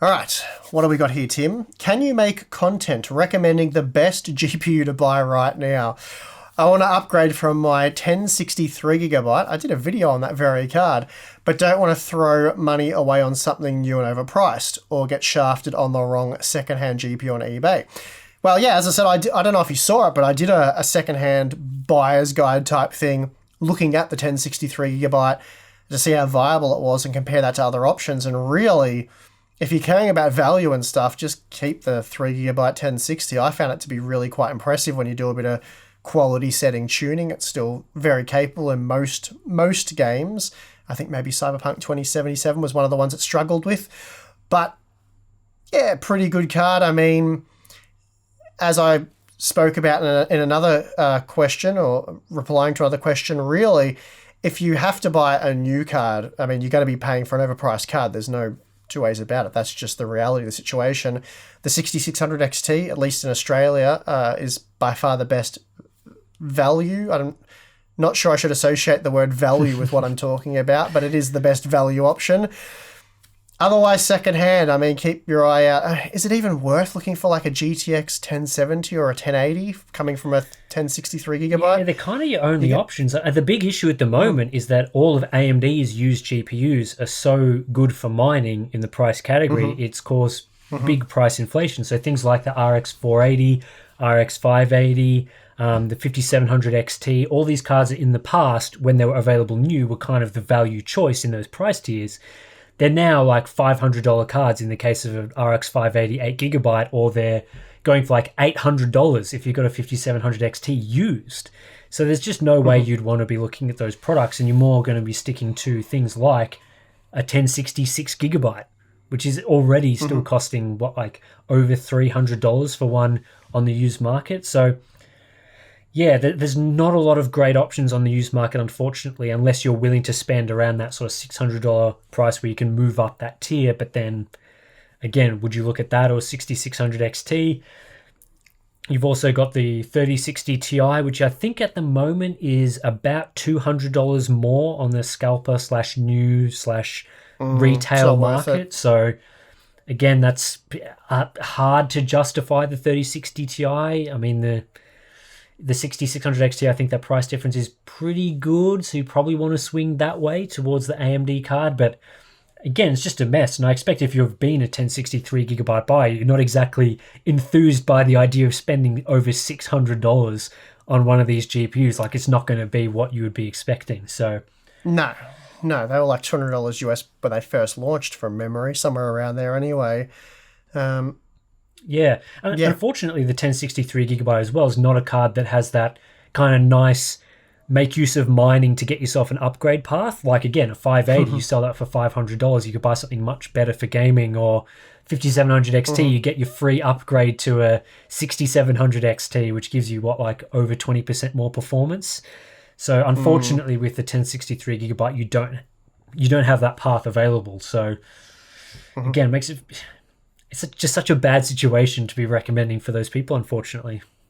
All right, what do we got here, Tim? Can you make content recommending the best GPU to buy right now? I want to upgrade from my 1063GB. I did a video on that very card, but don't want to throw money away on something new and overpriced or get shafted on the wrong secondhand GPU on eBay. Well, yeah, as I said, I don't know if you saw it, but I did a secondhand buyer's guide type thing looking at the 1063GB to see how viable it was and compare that to other options. And really, if you're caring about value and stuff, just keep the 3GB 1060. I found it to be really quite impressive when you do a bit of quality setting tuning. It's still very capable in most games. I think maybe Cyberpunk 2077 was one of the ones it struggled with. But yeah, pretty good card. I mean, as I spoke about in another question or replying to another question, really, if you have to buy a new card, I mean, you're going to be paying for an overpriced card. There's no two ways about it. That's just the reality of the situation. The 6600 XT, at least in Australia, is by far the best value. I'm not sure I should associate the word value with what I'm talking about, but it is the best value option. Otherwise, secondhand, I mean, keep your eye out. Is it even worth looking for like a GTX 1070 or a 1080 coming from a 1063GB? Yeah, they're kind of your only options. The big issue at the moment is that all of AMD's used GPUs are so good for mining in the price category, it's caused big price inflation. So things like the RX 480, RX 580, the 5700 XT, all these cards in the past, when they were available new, were kind of the value choice in those price tiers. They're now like $500 cards in the case of an RX 580 8GB, or they're going for like $800 if you've got a 5700 XT used. So there's just no way you'd want to be looking at those products, and you're more going to be sticking to things like a 1066GB, which is already still costing like over $300 for one on the used market. So yeah, there's not a lot of great options on the used market, unfortunately, unless you're willing to spend around that sort of $600 price where you can move up that tier. But then, again, would you look at that or 6600 XT? You've also got the 3060 Ti, which I think at the moment is about $200 more on the scalper/new/retail market. So, again, that's hard to justify the 3060 Ti. I mean, the 6600 XT, I think that price difference is pretty good, so you probably want to swing that way towards the AMD card. But again, it's just a mess, and I expect if you've been a 1063GB buyer, you're not exactly enthused by the idea of spending over $600 on one of these GPUs. Like, it's not going to be what you would be expecting. So No, they were like $200 US when they first launched, from memory, somewhere around there anyway. Yeah, and unfortunately, the 1063GB as well is not a card that has that kind of nice make use of mining to get yourself an upgrade path. Like, again, a 580, you sell that for $500, you could buy something much better for gaming, or 5700 XT, you get your free upgrade to a 6700 XT, which gives you like over 20% more performance. So unfortunately, with the 1063GB, you don't have that path available. So again, makes it. It's just such a bad situation to be recommending for those people, unfortunately.